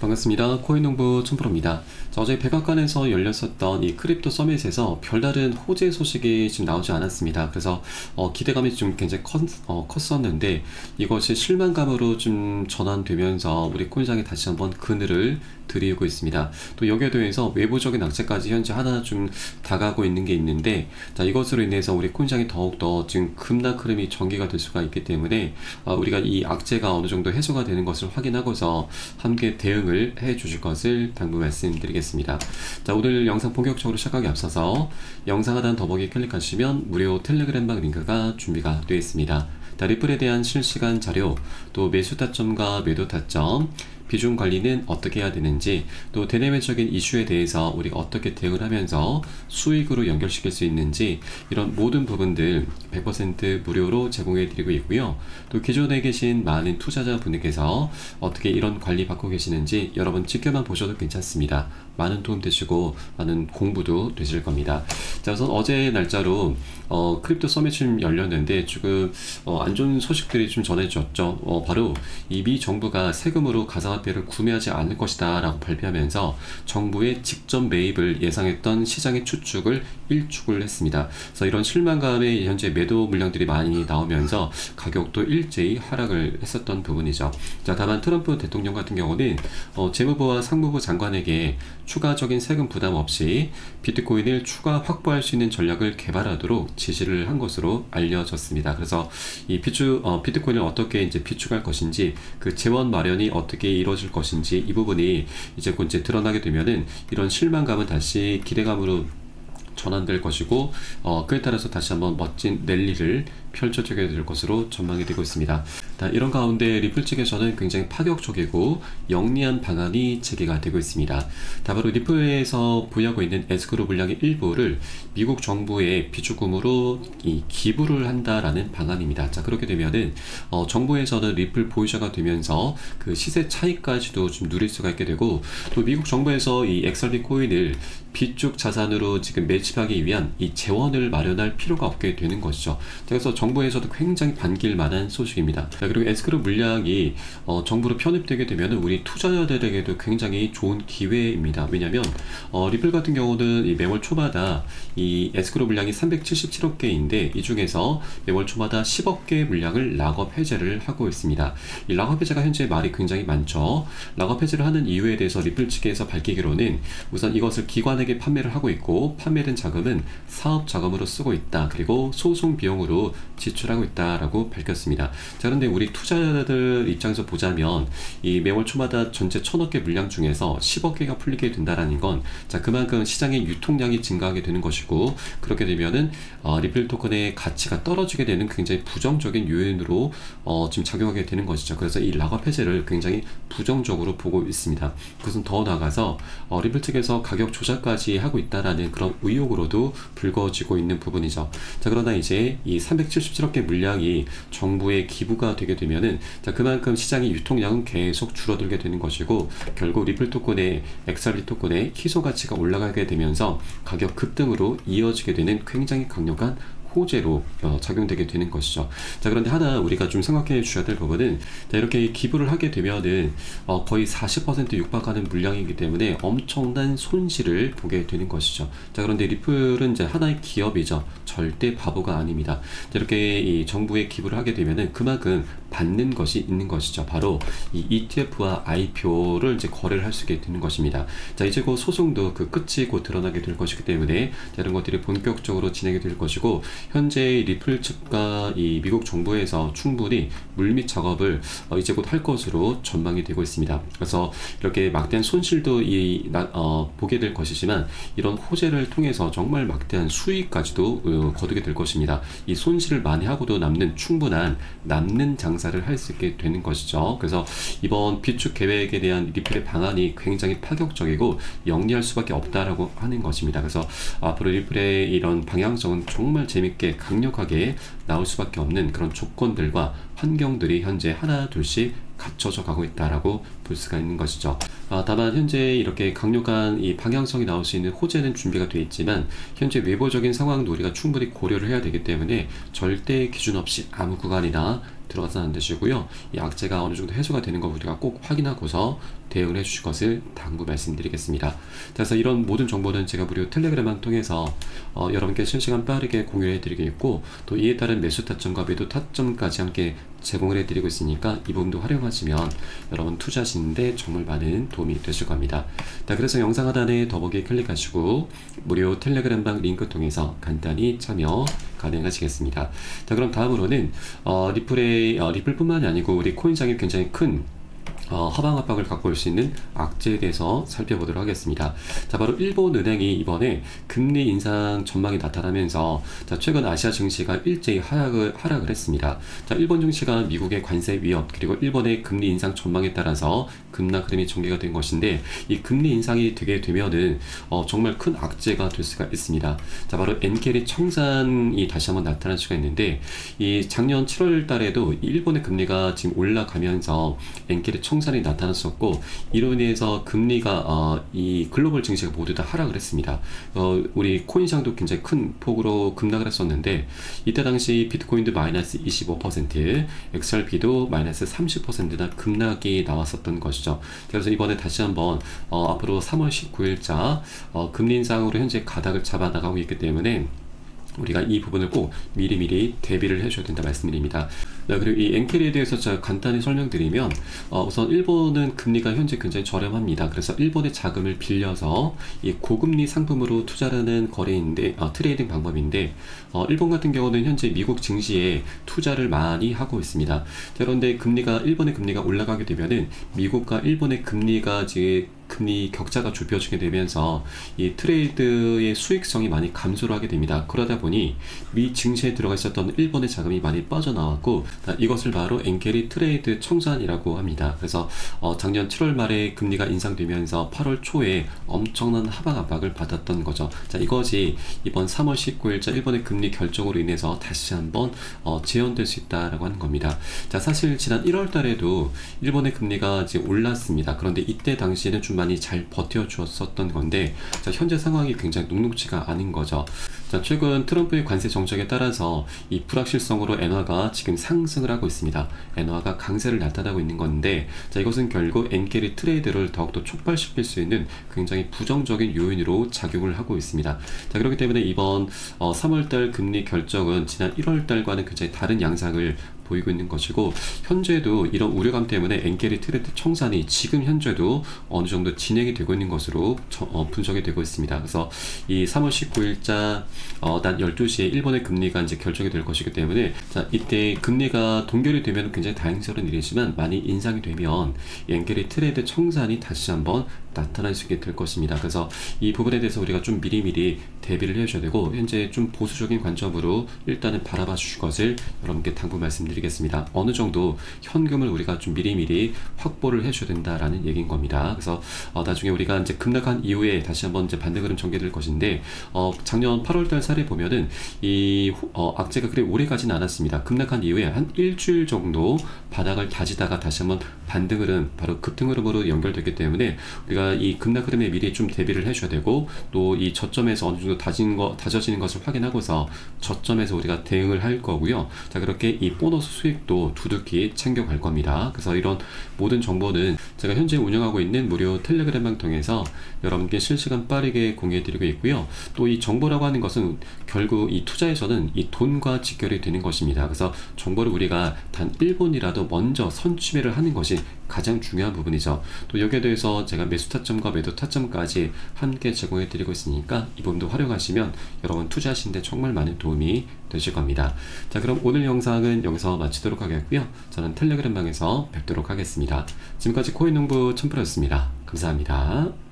반갑습니다. 코인농부 촌프로입니다. 어제 백악관에서 열렸었던 이 크립토 서밋에서 별다른 호재 소식이 지금 나오지 않았습니다. 그래서 기대감이 좀 굉장히 컸었는데 이것이 실망감으로 좀 전환되면서 우리 코인시장에 다시 한번 그늘을 들이고 있습니다. 또 여기에 대해서 외부적인 악재까지 현재 하나 좀 다가오고 있는 게 있는데, 자, 이것으로 인해서 우리 코인시장이 더욱더 지금 급락 흐름이 전개가 될 수가 있기 때문에 우리가 이 악재가 어느 정도 해소가 되는 것을 확인하고서 함께 대응을 해 주실 것을 당부 말씀드리겠습니다. 자, 오늘 영상 본격적으로 시작하기 앞서서 영상 하단 더보기 클릭하시면 무료 텔레그램방 링크가 준비가 되어 있습니다. 자, 리플에 대한 실시간 자료, 또 매수 타점과 매도 타점, 비중 관리는 어떻게 해야 되는지, 또 대내외적인 이슈에 대해서 우리가 어떻게 대응을 하면서 수익으로 연결시킬 수 있는지, 이런 모든 부분들 100% 무료로 제공해 드리고 있고요. 또 기존에 계신 많은 투자자분들께서 어떻게 이런 관리 받고 계시는지 여러분 지켜만 보셔도 괜찮습니다. 많은 도움 되시고 많은 공부도 되실 겁니다. 자, 우선 어제 날짜로 크립토 서밋이 열렸는데 지금 안 좋은 소식들이 좀 전해졌죠. 바로 이 미 정부가 세금으로 가상화폐를 구매하지 않을 것이다 라고 발표하면서 정부의 직접 매입을 예상했던 시장의 추측을 일축을 했습니다. 그래서 이런 실망감에 현재 매도 물량들이 많이 나오면서 가격도 일제히 하락을 했었던 부분이죠. 자, 다만 트럼프 대통령 같은 경우는 재무부와 상무부 장관에게 추가적인 세금 부담 없이 비트코인을 추가 확보할 수 있는 전략을 개발하도록 지시를 한 것으로 알려졌습니다. 그래서 이 비트코인을 어떻게 이제 비축할 것인지, 그 재원 마련이 어떻게 이루어질 것인지, 이 부분이 이제 곧 드러나게 되면은 이런 실망감은 다시 기대감으로 전환될 것이고, 그에 따라서 다시 한번 멋진 랠리를 펼쳐지게 될 것으로 전망이 되고 있습니다. 이런 가운데 리플 측에서는 굉장히 파격적이고 영리한 방안이 제기가 되고 있습니다. 바로 리플에서 보유하고 있는 에스크로 물량의 일부를 미국 정부에 비축금으로 기부를 한다라는 방안입니다. 자, 그렇게 되면은 정부에서는 리플 보유자가 되면서 그 시세 차익까지도 좀 누릴 수가 있게 되고, 또 미국 정부에서 이 XRP 코인을 비축 자산으로 지금 매집하기 위한 이 재원을 마련할 필요가 없게 되는 것이죠. 그래서 정부에서도 굉장히 반길 만한 소식입니다. 그리고 에스크로 물량이 정부로 편입되게 되면 우리 투자자들에게도 굉장히 좋은 기회입니다. 왜냐하면 리플 같은 경우는 이 매월 초마다 이 에스크로 물량이 377억 개인데 이 중에서 매월 초마다 10억 개 물량을 락업 해제를 하고 있습니다. 이 락업 해제가 현재 말이 굉장히 많죠. 락업 해제를 하는 이유에 대해서 리플 측에서 밝히기로는 우선 이것을 기관에게 판매를 하고 있고, 판매된 자금은 사업 자금으로 쓰고 있다. 그리고 소송 비용으로 지출하고 있다라고 밝혔습니다. 자, 그런데 우리 투자자들 입장에서 보자면 이 매월 초마다 전체 1000억 개 물량 중에서 10억 개가 풀리게 된다라는 건, 자, 그만큼 시장의 유통량이 증가하게 되는 것이고, 그렇게 되면은 리플 토큰의 가치가 떨어지게 되는 굉장히 부정적인 요인으로 지금 작용하게 되는 것이죠. 그래서 이 락업 해제를 굉장히 부정적으로 보고 있습니다. 그것은 더 나아가서 리플 측에서 가격 조작까지 하고 있다라는 그런 의혹으로도 불거지고 있는 부분이죠. 자, 그러나 이제 이 377억 개 물량이 정부에 기부가 되게 되면은, 자, 그만큼 시장의 유통량은 계속 줄어들게 되는 것이고, 결국 리플 토큰의 XRP 토큰의 희소 가치가 올라가게 되면서 가격 급등으로 이어지게 되는 굉장히 강력한 호재로 작용되게 되는 것이죠. 자, 그런데 하나 우리가 좀 생각해 주셔야 될 부분은, 자, 이렇게 기부를 하게 되면은 거의 40% 육박하는 물량이기 때문에 엄청난 손실을 보게 되는 것이죠. 자, 그런데 리플은 이제 하나의 기업이죠. 절대 바보가 아닙니다. 자, 이렇게 이 정부에 기부를 하게 되면은 그만큼 받는 것이 있는 것이죠. 바로 이 ETF와 IPO를 이제 거래를 할 수 있게 되는 것입니다. 자, 이제 그 소송도 그 끝이 곧 드러나게 될 것이기 때문에, 자, 이런 것들이 본격적으로 진행이 될 것이고, 현재 리플 측과 이 미국 정부에서 충분히 물밑 작업을 이제 곧 할 것으로 전망이 되고 있습니다. 그래서 이렇게 막대한 손실도 보게 될 것이지만, 이런 호재를 통해서 정말 막대한 수익까지도 거두게 될 것입니다. 이 손실을 많이 하고도 충분한 남는 장사를 할 수 있게 되는 것이죠. 그래서 이번 비축 계획에 대한 리플의 방안이 굉장히 파격적이고 영리할 수밖에 없다라고 하는 것입니다. 그래서 앞으로 리플의 이런 방향성은 정말 재밌게 강력하게 나올 수밖에 없는 그런 조건들과 환경들이 현재 하나 둘씩 갖춰져 가고 있다라고 볼 수가 있는 것이죠. 다만 현재 이렇게 강력한 이 방향성이 나올 수 있는 호재는 준비가 되어 있지만, 현재 외부적인 상황도 우리가 충분히 고려를 해야 되기 때문에 절대 기준 없이 아무 구간이나 들어가서는 안 되시고요. 이 악재가 어느 정도 해소가 되는 거 우리가 꼭 확인하고서 대응을 해주실 것을 당부 말씀드리겠습니다. 그래서 이런 모든 정보는 제가 무료 텔레그램을 통해서 여러분께 실시간 빠르게 공유해 드리고 있고, 또 이에 따른 매수 타점과 매도 타점까지 함께 제공을 해드리고 있으니까 이 부분도 활용하시면 여러분 투자하시는데 정말 많은 도움이 되실 겁니다. 자, 그래서 영상 하단에 더보기 클릭하시고 무료 텔레그램방 링크 통해서 간단히 참여 가능하시겠습니다. 자, 그럼 다음으로는 리플뿐만이 아니고 우리 코인장에 굉장히 큰 하방 압박을 갖고 올 수 있는 악재에 대해서 살펴보도록 하겠습니다. 자, 바로 일본은행이 이번에 금리 인상 전망이 나타나면서 자, 최근 아시아 증시가 일제히 하락을 했습니다. 자, 일본 증시가 미국의 관세 위협 그리고 일본의 금리 인상 전망에 따라서 급락 흐름이 전개가 된 것인데, 이 금리 인상이 되게 되면은 정말 큰 악재가 될 수가 있습니다. 자, 바로 엔케리 청산이 다시 한번 나타날 수가 있는데, 이 작년 7월 달에도 일본의 금리가 지금 올라가면서 엔케리 청산이 나타났었고, 이로 인해서 금리가 이 글로벌 증시가 모두 다 하락을 했습니다. 우리 코인시장도 굉장히 큰 폭으로 급락을 했었는데, 이때 당시 비트코인도 마이너스 25%, XRP도 마이너스 30%나 급락이 나왔었던 것이죠. 그래서 이번에 다시 한번 앞으로 3월 19일자 금리 인상으로 현재 가닥을 잡아나가고 있기 때문에 우리가 이 부분을 꼭 미리미리 대비를 해줘야 된다 말씀드립니다. 네, 그리고 이 엔케리에 대해서 제가 간단히 설명드리면, 우선 일본은 금리가 현재 굉장히 저렴합니다. 그래서 일본의 자금을 빌려서 이 고금리 상품으로 투자하는 거래인데, 트레이딩 방법인데, 일본 같은 경우는 현재 미국 증시에 투자를 많이 하고 있습니다. 그런데 일본의 금리가 올라가게 되면은 미국과 일본의 금리가 금리 격차가 좁혀지게 되면서 이 트레이드의 수익성이 많이 감소를 하게 됩니다. 그러다 보니 미 증시에 들어가 있었던 일본의 자금이 많이 빠져나왔고, 이것을 바로 엔케리 트레이드 청산이라고 합니다. 그래서 작년 7월 말에 금리가 인상되면서 8월 초에 엄청난 하방 압박을 받았던 거죠. 자, 이것이 이번 3월 19일자 일본의 금리 결정으로 인해서 다시 한번 재현될 수 있다라고 하는 겁니다. 자, 사실 지난 1월 달에도 일본의 금리가 이제 올랐습니다. 그런데 이때 당시에는 좀 많이 잘 버텨주었었던 건데, 자, 현재 상황이 굉장히 녹록지가 않은 거죠. 자, 최근 트럼프의 관세 정책에 따라서 이 불확실성으로 엔화가 지금 상승을 하고 있습니다. 엔화가 강세를 나타나고 있는 건데, 자, 이것은 결국 엔케리 트레이드를 더욱더 촉발시킬 수 있는 굉장히 부정적인 요인으로 작용을 하고 있습니다. 자, 그렇기 때문에 이번 3월달 금리 결정은 지난 1월달과는 굉장히 다른 양상을 보이고 있는 것이고, 현재도 이런 우려감 때문에 엔케리 트레이드 청산이 지금 현재도 어느 정도 진행이 되고 있는 것으로 분석이 되고 있습니다. 그래서 이 3월 19일자 낮 12시에 일본의 금리가 이제 결정이 될 것이기 때문에, 자, 이때 금리가 동결이 되면 굉장히 다행스러운 일이지만 많이 인상이 되면 엔케리 트레이드 청산이 다시 한번 나타날 수 있게 될 것입니다. 그래서 이 부분에 대해서 우리가 좀 미리미리 대비를 해줘야 되고, 현재 좀 보수적인 관점으로 일단은 바라봐 주실 것을 여러분께 당부 말씀드리겠습니다. 어느 정도 현금을 우리가 좀 미리미리 확보를 해줘야 된다라는 얘기인 겁니다. 그래서 나중에 우리가 이제 급락한 이후에 다시 한번 이제 반등 흐름 전개될 것인데, 작년 8월달 사례 보면은 이 악재가 그리 오래 가지는 않았습니다. 급락한 이후에 한 일주일 정도 바닥을 다지다가 다시 한번 반등 흐름, 바로 급등 흐름으로 연결됐기 때문에 우리가 이 급락 흐름에 미리 좀 대비를 해줘야 되고, 또 이 저점에서 어느 정도 다져지는 것을 확인하고서 저점에서 우리가 대응을 할 거고요. 자, 그렇게 이 보너스 수익도 두둑히 챙겨갈 겁니다. 그래서 이런 모든 정보는 제가 현재 운영하고 있는 무료 텔레그램방 통해서 여러분께 실시간 빠르게 공유해드리고 있고요. 또 이 정보라고 하는 것은 결국 이 투자에서는 이 돈과 직결이 되는 것입니다. 그래서 정보를 우리가 단 1분이라도 먼저 선취매를 하는 것이 가장 중요한 부분이죠. 또 여기에 대해서 제가 매수 타점과 매도 타점까지 함께 제공해 드리고 있으니까 이 부분도 활용하시면 여러분 투자하시는데 정말 많은 도움이 되실 겁니다. 자, 그럼 오늘 영상은 여기서 마치도록 하겠고요. 저는 텔레그램방에서 뵙도록 하겠습니다. 지금까지 코인농부 첨프로였습니다. 감사합니다.